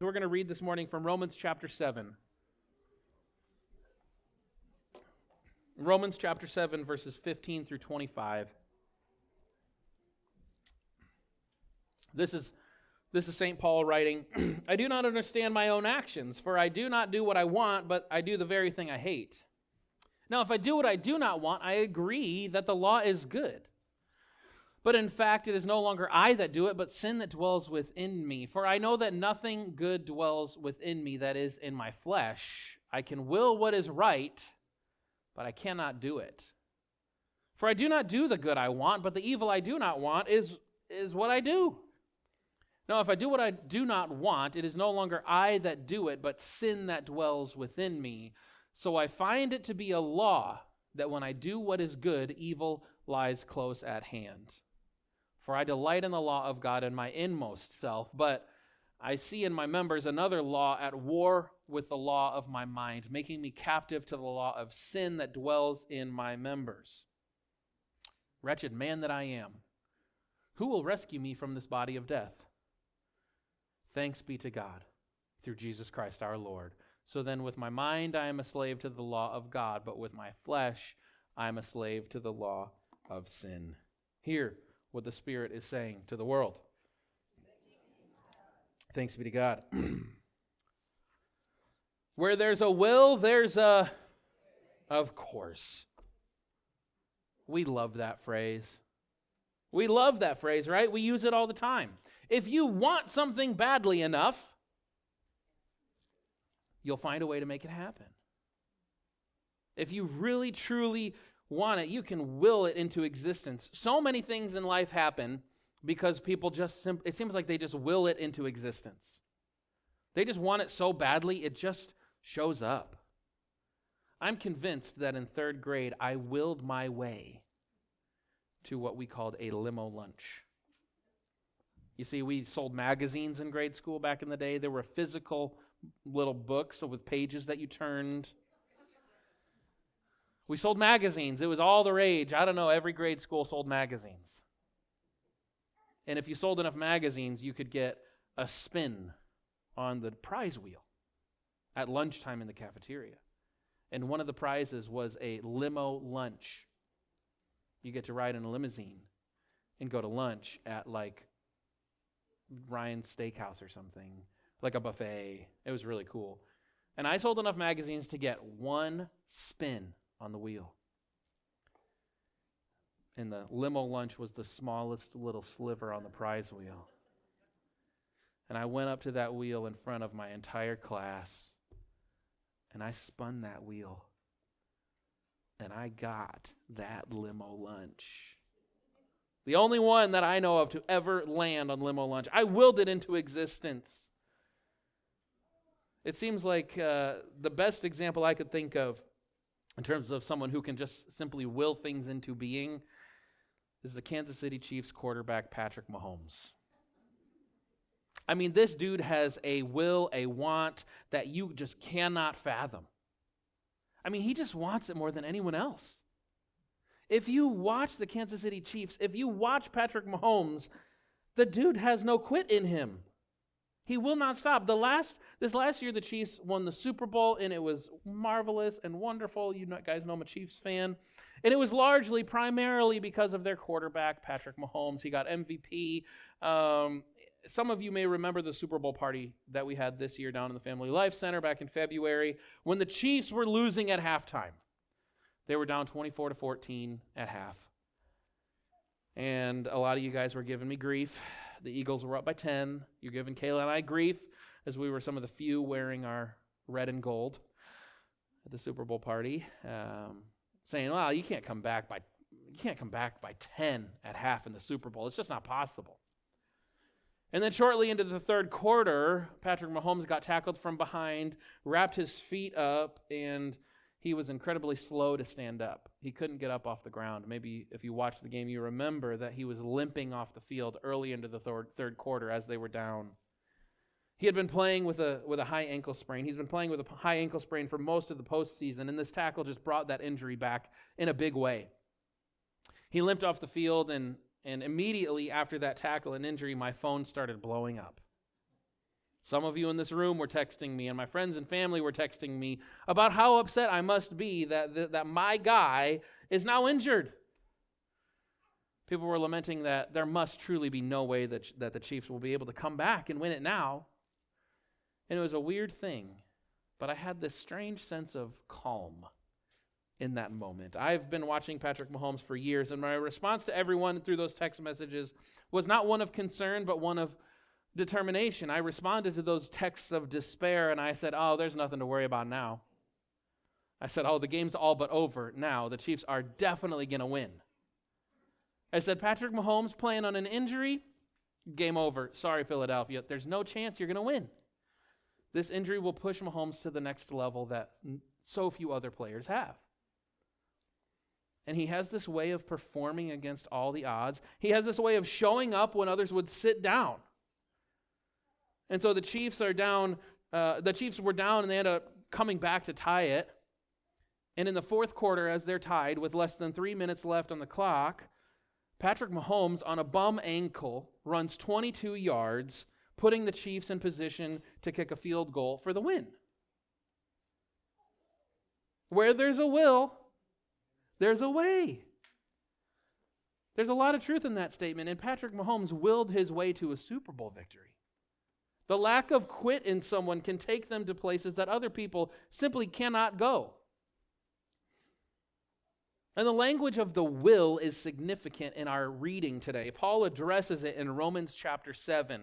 We're going to read this morning from Romans chapter 7. Romans chapter 7, verses 15 through 25. This is St. Paul writing, I do not understand my own actions, for I do not do what I want, but I do the very thing I hate. Now, if I do what I do not want, I agree that the law is good. But in fact, it is no longer I that do it, but sin that dwells within me. For I know that nothing good dwells within me, that is, in my flesh. I can will what is right, but I cannot do it. For I do not do the good I want, but the evil I do not want is what I do. Now, if I do what I do not want, it is no longer I that do it, but sin that dwells within me. So I find it to be a law that when I do what is good, evil lies close at hand. For I delight in the law of God in my inmost self, but I see in my members another law at war with the law of my mind, making me captive to the law of sin that dwells in my members. Wretched man that I am, who will rescue me from this body of death? Thanks be to God, through Jesus Christ our Lord. So then with my mind I am a slave to the law of God, but with my flesh I am a slave to the law of sin. Hear what the Spirit is saying to the world. Thanks be to God. Where there's a will, there's a... Of course. We love that phrase. We love that phrase, right? We use it all the time. If you want something badly enough, you'll find a way to make it happen. If you really, truly want it, you can will it into existence. So many things in life happen because people just it seems like they just will it into existence. They just want it so badly, it just shows up. I'm convinced that in third grade, I willed my way to what we called a limo lunch. You see, we sold magazines in grade school back in the day. There were physical little books with pages that you turned. We sold magazines. It was all the rage. I don't know, every grade school sold magazines. And if you sold enough magazines, you could get a spin on the prize wheel at lunchtime in the cafeteria. And one of the prizes was a limo lunch. You get to ride in a limousine and go to lunch at like Ryan's Steakhouse or something, like a buffet. It was really cool. And I sold enough magazines to get one spin on the wheel. And the limo lunch was the smallest little sliver on the prize wheel. And I went up to that wheel in front of my entire class, and I spun that wheel. And I got that limo lunch. The only one that I know of to ever land on limo lunch. I willed it into existence. It seems like the best example I could think of in terms of someone who can just simply will things into being is the Kansas City Chiefs quarterback, Patrick Mahomes. I mean, this dude has a will, a want that you just cannot fathom. I mean, he just wants it more than anyone else. If you watch the Kansas City Chiefs, if you watch Patrick Mahomes, the dude has no quit in him. He will not stop. This last year, the Chiefs won the Super Bowl, and it was marvelous and wonderful. You guys know I'm a Chiefs fan. And it was primarily because of their quarterback, Patrick Mahomes. He got MVP. Some of you may remember the Super Bowl party that we had this year down in the Family Life Center back in February when the Chiefs were losing at halftime. They were down 24-14 at half. And a lot of you guys were giving me grief. The Eagles were up by 10. You're giving Kayla and I grief as we were some of the few wearing our red and gold at the Super Bowl party, saying, "Well, you can't come back by 10 at half in the Super Bowl. It's just not possible." And then shortly into the third quarter, Patrick Mahomes got tackled from behind, wrapped his feet up, and he was incredibly slow to stand up. He couldn't get up off the ground. Maybe if you watched the game, you remember that he was limping off the field early into the third quarter as they were down. He had been playing with a high ankle sprain. He's been playing with a high ankle sprain for most of the postseason, and this tackle just brought that injury back in a big way. He limped off the field, and immediately after that tackle and injury, my phone started blowing up. Some of you in this room were texting me, and my friends and family were texting me about how upset I must be that my guy is now injured. People were lamenting that there must truly be no way that the Chiefs will be able to come back and win it now. And it was a weird thing, but I had this strange sense of calm in that moment. I've been watching Patrick Mahomes for years, and my response to everyone through those text messages was not one of concern, but one of determination. I responded to those texts of despair, and I said, oh, there's nothing to worry about now. I said, oh, the game's all but over now. The Chiefs are definitely going to win. I said, Patrick Mahomes playing on an injury, game over. Sorry, Philadelphia. There's no chance you're going to win. This injury will push Mahomes to the next level that so few other players have. And he has this way of performing against all the odds. He has this way of showing up when others would sit down. And so the Chiefs are down. The Chiefs were down, and they ended up coming back to tie it. And in the fourth quarter, as they're tied with less than 3 minutes left on the clock, Patrick Mahomes, on a bum ankle, runs 22 yards, putting the Chiefs in position to kick a field goal for the win. Where there's a will, there's a way. There's a lot of truth in that statement, and Patrick Mahomes willed his way to a Super Bowl victory. The lack of quit in someone can take them to places that other people simply cannot go. And the language of the will is significant in our reading today. Paul addresses it in Romans chapter 7.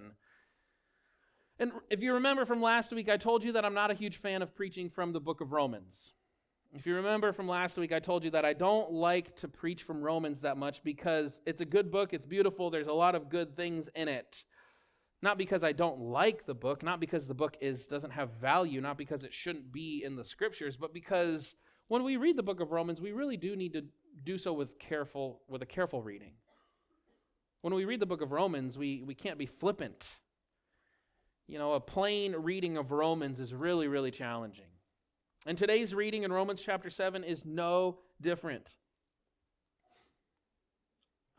And if you remember from last week, I told you that I'm not a huge fan of preaching from the book of Romans. If you remember from last week, I told you that I don't like to preach from Romans that much because it's a good book, it's beautiful, there's a lot of good things in it. Not because I don't like the book, not because the book doesn't have value, not because it shouldn't be in the scriptures, but because when we read the book of Romans, we really do need to do so with a careful reading. When we read the book of Romans, we can't be flippant. A plain reading of Romans is really, really challenging. And today's reading in Romans chapter 7 is no different.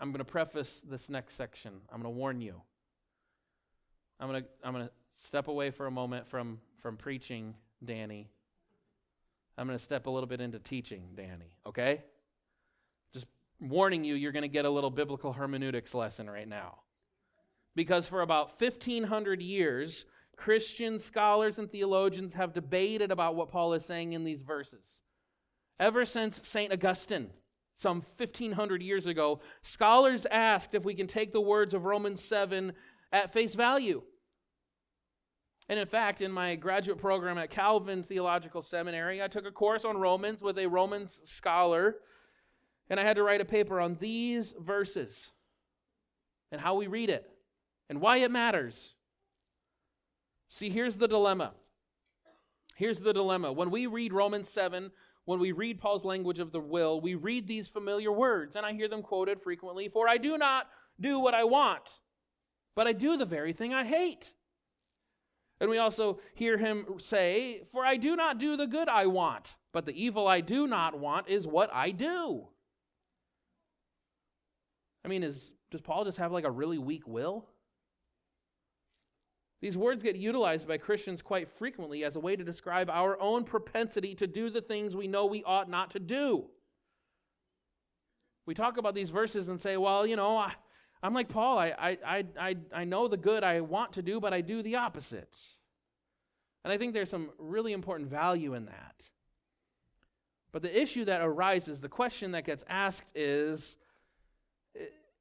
I'm going to preface this next section. I'm going to warn you. I'm going to step away for a moment from preaching, Danny. I'm going to step a little bit into teaching, Danny, okay? Just warning you, you're going to get a little biblical hermeneutics lesson right now. Because for about 1,500 years, Christian scholars and theologians have debated about what Paul is saying in these verses. Ever since St. Augustine, some 1,500 years ago, scholars asked if we can take the words of Romans 7 at face value. And in fact, in my graduate program at Calvin Theological Seminary, I took a course on Romans with a Romans scholar, and I had to write a paper on these verses and how we read it and why it matters. See, here's the dilemma. Here's the dilemma. When we read Romans 7, when we read Paul's language of the will, we read these familiar words, and I hear them quoted frequently. For I do not do what I want, but I do the very thing I hate. And we also hear him say, for I do not do the good I want, but the evil I do not want is what I do. I mean, does Paul just have like a really weak will? These words get utilized by Christians quite frequently as a way to describe our own propensity to do the things we know we ought not to do. We talk about these verses and say, well, I'm like Paul. I know the good I want to do, but I do the opposite. And I think there's some really important value in that. But the issue that arises, the question that gets asked is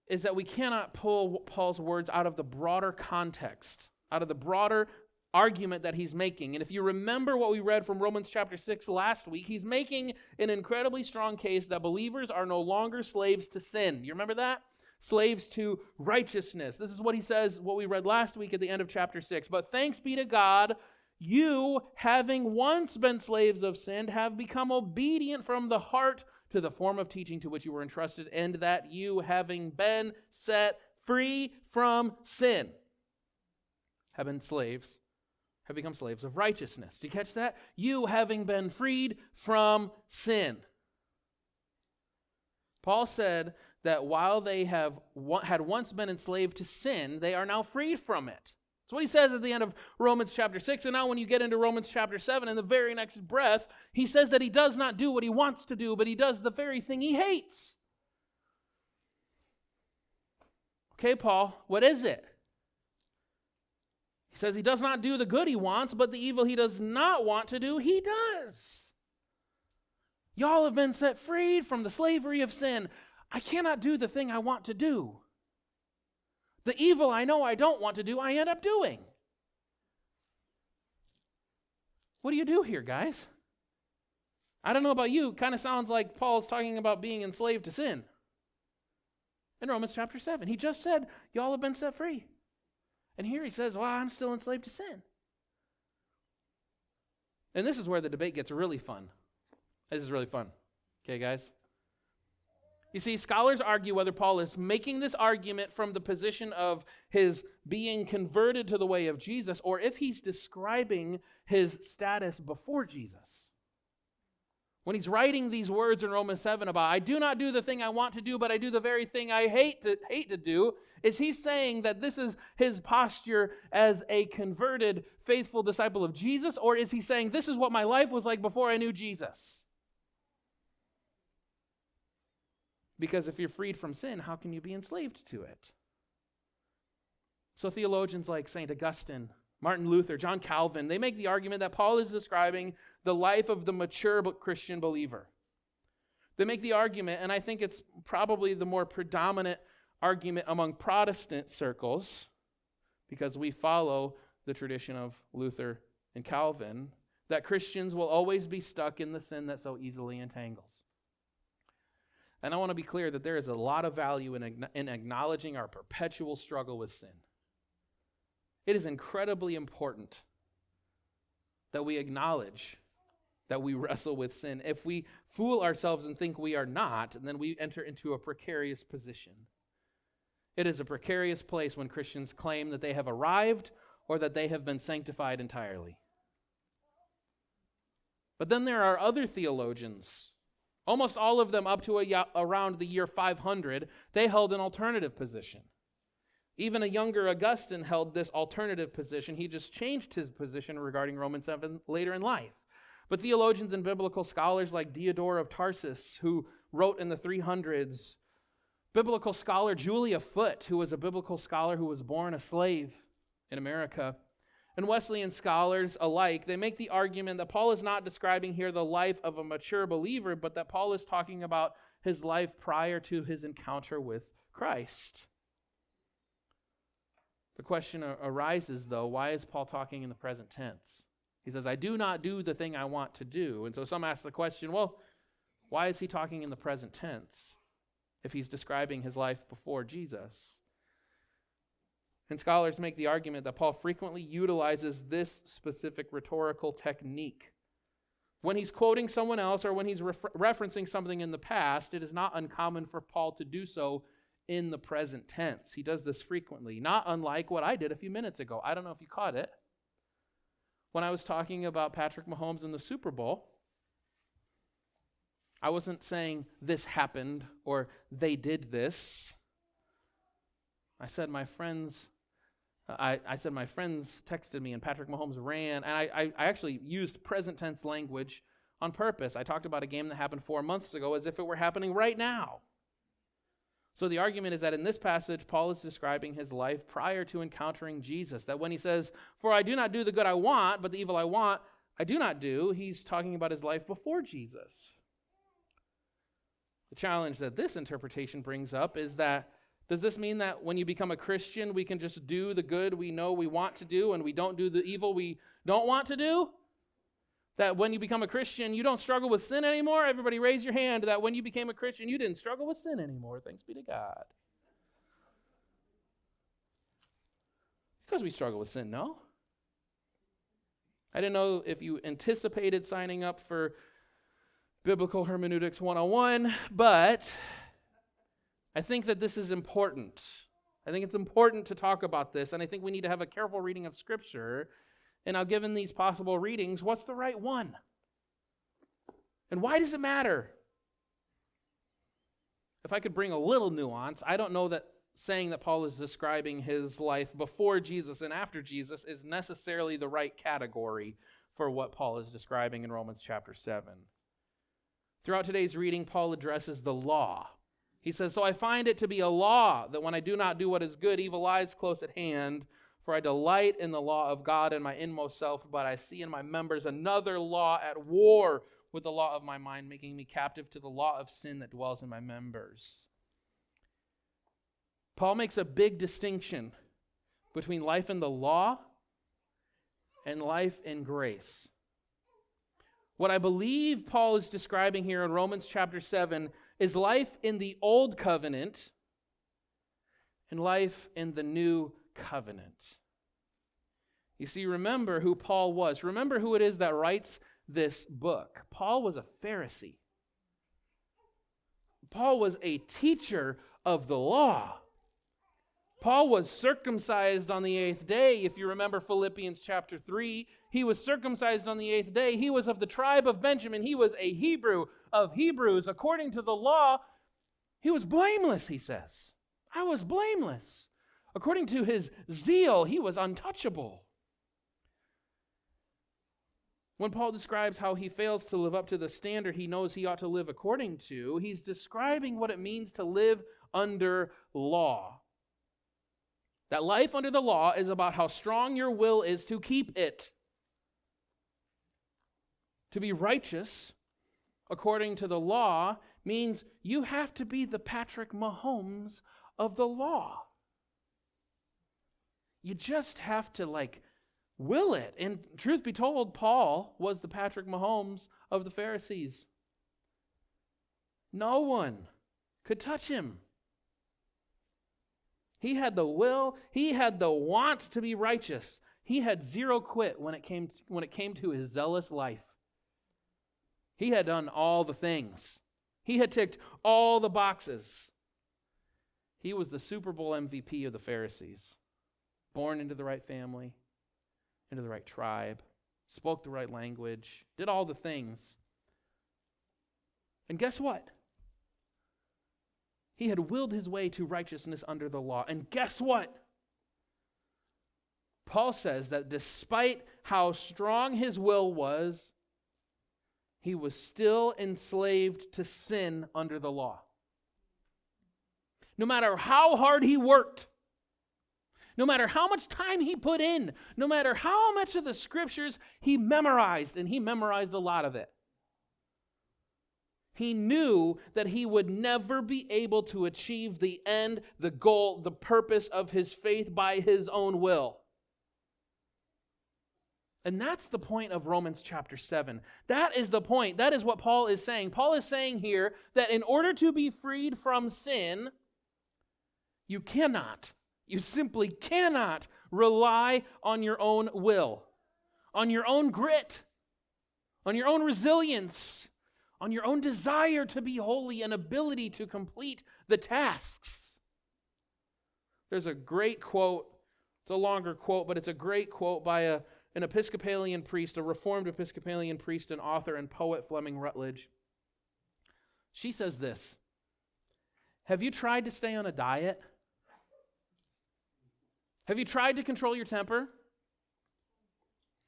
that we cannot pull Paul's words out of the broader context, out of the broader argument that he's making. And if you remember what we read from Romans chapter 6 last week, he's making an incredibly strong case that believers are no longer slaves to sin. You remember that? Slaves to righteousness. This is what he says, what we read last week at the end of chapter 6. But thanks be to God, you, having once been slaves of sin, have become obedient from the heart to the form of teaching to which you were entrusted, and that you, having been set free from sin, have become slaves of righteousness. Do you catch that? You, having been freed from sin. Paul said that while they had once been enslaved to sin, they are now freed from it. That's what he says at the end of Romans chapter 6. And now when you get into Romans chapter 7, in the very next breath, he says that he does not do what he wants to do, but he does the very thing he hates. Okay, Paul, what is it? He says he does not do the good he wants, but the evil he does not want to do, he does. Y'all have been set free from the slavery of sin. I cannot do the thing I want to do. The evil I know I don't want to do, I end up doing. What do you do here, guys? I don't know about you. It kind of sounds like Paul's talking about being enslaved to sin. In Romans chapter 7, he just said, y'all have been set free. And here he says, well, I'm still enslaved to sin. And this is where the debate gets really fun. This is really fun. Okay, guys? You see, scholars argue whether Paul is making this argument from the position of his being converted to the way of Jesus, or if he's describing his status before Jesus. When he's writing these words in Romans 7 about, I do not do the thing I want to do, but I do the very thing I hate to do, is he saying that this is his posture as a converted, faithful disciple of Jesus, or is he saying this is what my life was like before I knew Jesus? Because if you're freed from sin, how can you be enslaved to it? So theologians like St. Augustine, Martin Luther, John Calvin, they make the argument that Paul is describing the life of the mature Christian believer. They make the argument, and I think it's probably the more predominant argument among Protestant circles, because we follow the tradition of Luther and Calvin, that Christians will always be stuck in the sin that so easily entangles. And I want to be clear that there is a lot of value in acknowledging our perpetual struggle with sin. It is incredibly important that we acknowledge that we wrestle with sin. If we fool ourselves and think we are not, then we enter into a precarious position. It is a precarious place when Christians claim that they have arrived or that they have been sanctified entirely. But then there are other theologians, almost all of them up to around the year 500, they held an alternative position. Even a younger Augustine held this alternative position. He just changed his position regarding Romans 7 later in life. But theologians and biblical scholars like Diodore of Tarsus, who wrote in the 300s, biblical scholar Julia Foote, who was a biblical scholar who was born a slave in America, and Wesleyan scholars alike, they make the argument that Paul is not describing here the life of a mature believer, but that Paul is talking about his life prior to his encounter with Christ. The question arises, though, why is Paul talking in the present tense? He says, I do not do the thing I want to do. And so some ask the question, well, why is he talking in the present tense if he's describing his life before Jesus? And scholars make the argument that Paul frequently utilizes this specific rhetorical technique. When he's quoting someone else or when he's referencing something in the past, it is not uncommon for Paul to do so in the present tense. He does this frequently, not unlike what I did a few minutes ago. I don't know if you caught it. When I was talking about Patrick Mahomes in the Super Bowl, I wasn't saying this happened or they did this. I said my friends texted me and Patrick Mahomes ran, and I actually used present tense language on purpose. I talked about a game that happened 4 months ago as if it were happening right now. So the argument is that in this passage, Paul is describing his life prior to encountering Jesus. That when he says, for I do not do the good I want, but the evil I want, I do not do, he's talking about his life before Jesus. The challenge that this interpretation brings up is that, does this mean that when you become a Christian, we can just do the good we know we want to do and we don't do the evil we don't want to do? That when you become a Christian, you don't struggle with sin anymore? Everybody raise your hand that when you became a Christian, you didn't struggle with sin anymore. Thanks be to God. Because we struggle with sin, no? I didn't know if you anticipated signing up for Biblical Hermeneutics 101, but I think that this is important. I think it's important to talk about this, and I think we need to have a careful reading of Scripture. And now, given these possible readings, what's the right one? And why does it matter? If I could bring a little nuance, I don't know that saying that Paul is describing his life before Jesus and after Jesus is necessarily the right category for what Paul is describing in Romans chapter 7. Throughout today's reading, Paul addresses the law. He says, "So I find it to be a law that when I do not do what is good, evil lies close at hand. For I delight in the law of God in my inmost self, but I see in my members another law at war with the law of my mind, making me captive to the law of sin that dwells in my members." Paul makes a big distinction between life in the law and life in grace. What I believe Paul is describing here in Romans chapter 7 is life in the old covenant and life in the new covenant. You see, remember who Paul was. Remember who it is that writes this book. Paul was a Pharisee. Paul was a teacher of the law. Paul was circumcised on the 8th day. If you remember Philippians chapter 3, he was circumcised on the 8th day. He was of the tribe of Benjamin. He was a Hebrew of Hebrews. According to the law, he was blameless, he says. I was blameless. According to his zeal, he was untouchable. When Paul describes how he fails to live up to the standard he knows he ought to live according to, he's describing what it means to live under law. That life under the law is about how strong your will is to keep it. To be righteous, according to the law, means you have to be the Patrick Mahomes of the law. You just have to, will it. And truth be told, Paul was the Patrick Mahomes of the Pharisees. No one could touch him. He had the will, he had the want to be righteous. He had zero quit when it came to his zealous life. He had done all the things. He had ticked all the boxes. He was the Super Bowl MVP of the Pharisees. Born into the right family, into the right tribe, spoke the right language, did all the things. And guess what? He had willed his way to righteousness under the law. And guess what? Paul says that despite how strong his will was, he was still enslaved to sin under the law. No matter how hard he worked, no matter how much time he put in, no matter how much of the scriptures he memorized, and he memorized a lot of it, he knew that he would never be able to achieve the end, the goal, the purpose of his faith by his own will. And that's the point of Romans chapter 7. That is the point. That is what Paul is saying. Paul is saying here that in order to be freed from sin, you simply cannot rely on your own will, on your own grit, on your own resilience, on your own desire to be holy and ability to complete the tasks. There's a great quote. It's a longer quote, but it's a great quote by an Episcopalian priest, a Reformed Episcopalian priest and author and poet, Fleming Rutledge. She says this: "Have you tried to stay on a diet? Have you tried to control your temper?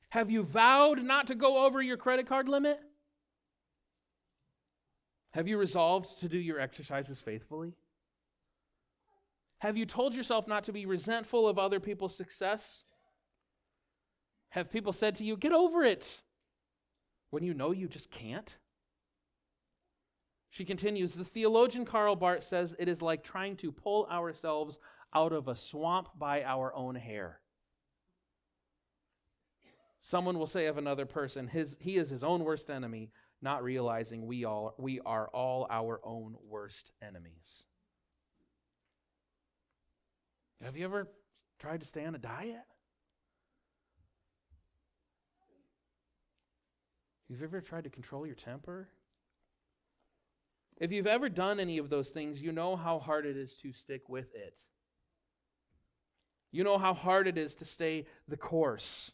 Have you vowed not to go over your credit card limit? Have you resolved to do your exercises faithfully? Have you told yourself not to be resentful of other people's success? Have people said to you, 'Get over it,' when you know you just can't?" She continues, "The theologian Karl Barth says it is like trying to pull ourselves out of a swamp by our own hair." Someone will say of another person, he is his own worst enemy, not realizing we are all our own worst enemies. Have you ever tried to stay on a diet? You've ever tried to control your temper? If you've ever done any of those things, you know how hard it is to stick with it. You know how hard it is to stay the course.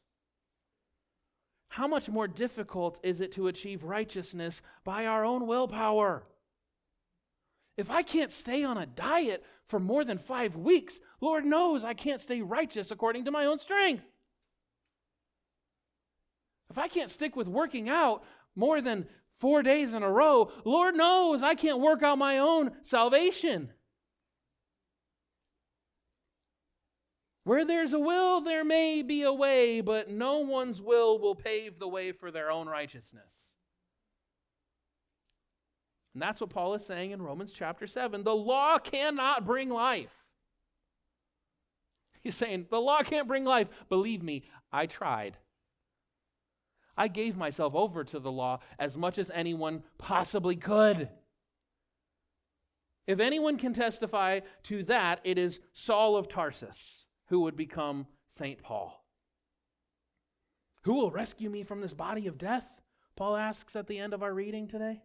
How much more difficult is it to achieve righteousness by our own willpower? If I can't stay on a diet for more than 5 weeks, Lord knows I can't stay righteous according to my own strength. If I can't stick with working out more than 4 days in a row, Lord knows I can't work out my own salvation. Where there's a will, there may be a way, but no one's will pave the way for their own righteousness. And that's what Paul is saying in Romans chapter 7. The law cannot bring life. He's saying, the law can't bring life. Believe me, I tried. I gave myself over to the law as much as anyone possibly could. If anyone can testify to that, it is Saul of Tarsus, who would become St. Paul. Who will rescue me from this body of death? Paul asks at the end of our reading today.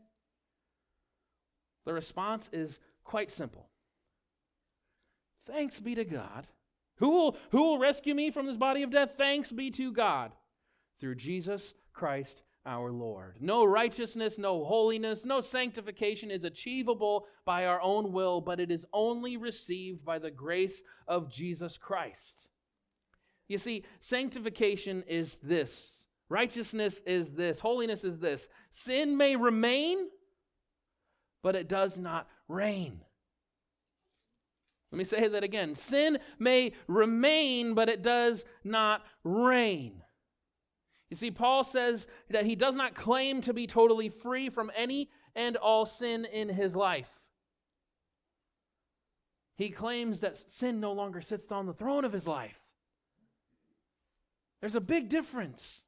The response is quite simple. Thanks be to God. Who will rescue me from this body of death? Thanks be to God through Jesus Christ our Lord. No righteousness, no holiness, no sanctification is achievable by our own will, but it is only received by the grace of Jesus Christ. You see, sanctification is this. Righteousness is this. Holiness is this. Sin may remain, but it does not reign. Let me say that again. Sin may remain, but it does not reign. You see, Paul says that he does not claim to be totally free from any and all sin in his life. He claims that sin no longer sits on the throne of his life. There's a big difference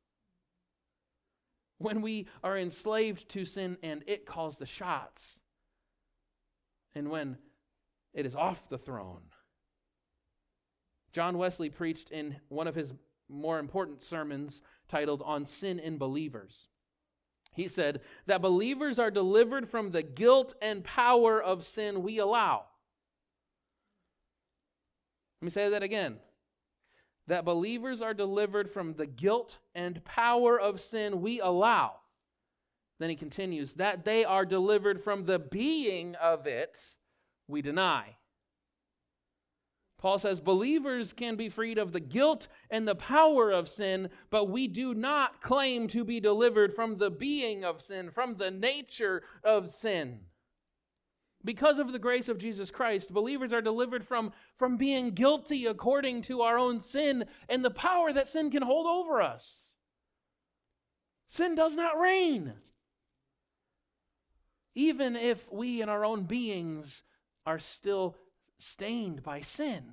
when we are enslaved to sin and it calls the shots, and when it is off the throne. John Wesley preached in one of his more important sermons titled On Sin in Believers. He said that believers are delivered from the guilt and power of sin we allow. Let me say that again. That believers are delivered from the guilt and power of sin we allow. Then he continues, that they are delivered from the being of it we deny. Paul says believers can be freed of the guilt and the power of sin, but we do not claim to be delivered from the being of sin, from the nature of sin. Because of the grace of Jesus Christ, believers are delivered from being guilty according to our own sin and the power that sin can hold over us. Sin does not reign. Even if we in our own beings are still stained by sin,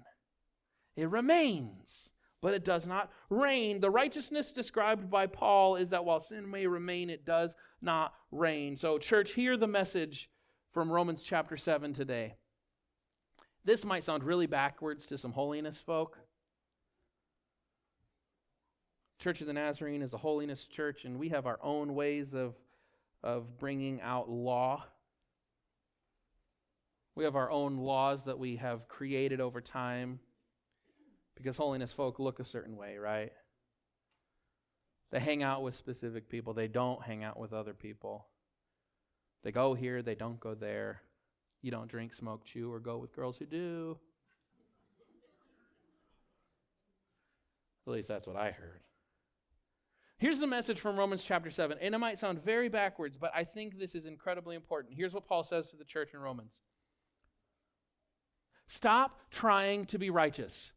it remains, but it does not reign. The righteousness described by Paul is that while sin may remain, it does not reign. So, church, hear the message from Romans chapter 7 today. This might sound really backwards to some holiness folk. Church of the Nazarene is a holiness church, and we have our own ways of bringing out law. We have our own laws that we have created over time because holiness folk look a certain way, right? They hang out with specific people. They don't hang out with other people. They go here, they don't go there. You don't drink, smoke, chew, or go with girls who do. At least that's what I heard. Here's the message from Romans chapter 7, and it might sound very backwards, but I think this is incredibly important. Here's what Paul says to the church in Romans. Stop trying to be righteous.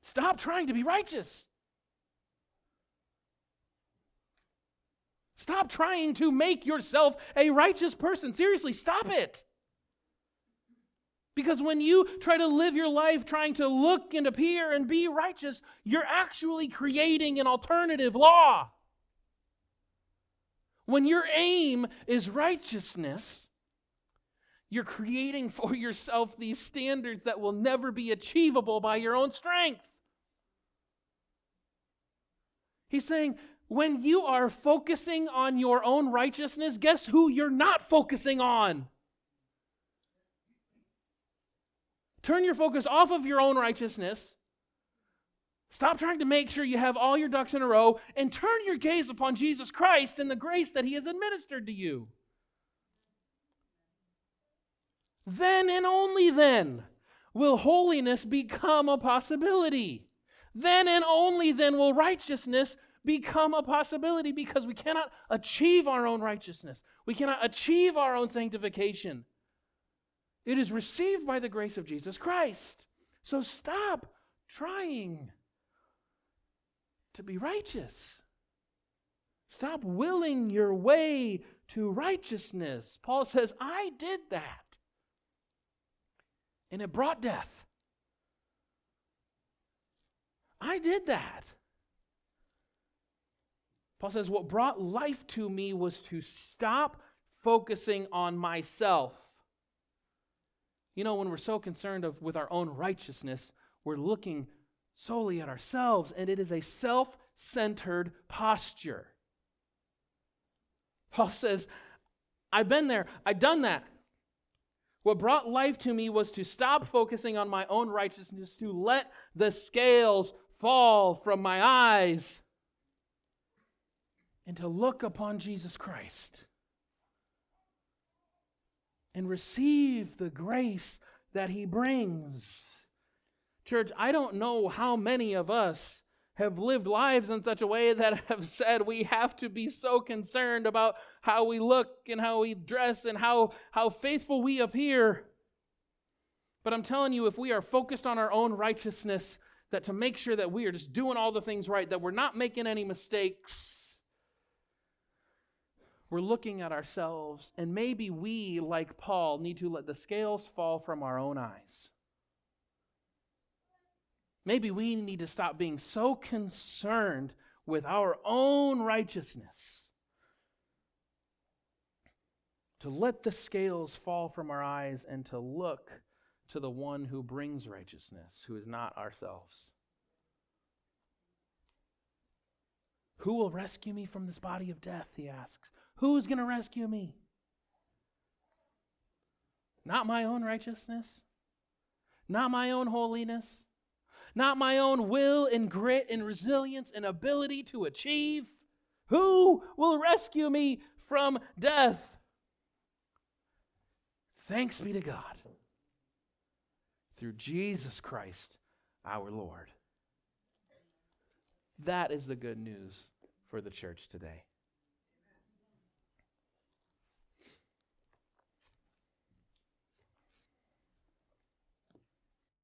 Stop trying to be righteous. Stop trying to make yourself a righteous person. Seriously, stop it. Because when you try to live your life trying to look and appear and be righteous, you're actually creating an alternative law. When your aim is righteousness, you're creating for yourself these standards that will never be achievable by your own strength. He's saying, when you are focusing on your own righteousness, guess who you're not focusing on? Turn your focus off of your own righteousness. Stop trying to make sure you have all your ducks in a row, and turn your gaze upon Jesus Christ and the grace that He has administered to you. then and only then will holiness become a possibility. Then and only then will righteousness become a possibility, because we cannot achieve our own righteousness. We cannot achieve our own sanctification. It is received by the grace of Jesus Christ. So stop trying to be righteous. Stop willing your way to righteousness. Paul says, I did that. And it brought death. I did that. Paul says, what brought life to me was to stop focusing on myself. You know, when we're so concerned with our own righteousness, we're looking solely at ourselves, and it is a self-centered posture. Paul says, I've been there, I've done that. What brought life to me was to stop focusing on my own righteousness, to let the scales fall from my eyes, and to look upon Jesus Christ and receive the grace that He brings. Church, I don't know how many of us have lived lives in such a way that have said we have to be so concerned about how we look and how we dress and how faithful we appear. But I'm telling you, if we are focused on our own righteousness, that to make sure that we are just doing all the things right, that we're not making any mistakes, we're looking at ourselves, and maybe we, like Paul, need to let the scales fall from our own eyes. Maybe we need to stop being so concerned with our own righteousness, to let the scales fall from our eyes and to look to the one who brings righteousness, who is not ourselves. Who will rescue me from this body of death, he asks. Who's going to rescue me? Not my own righteousness, not my own holiness, not my own will and grit and resilience and ability to achieve. Who will rescue me from death? Thanks be to God through Jesus Christ our Lord. That is the good news for the church today.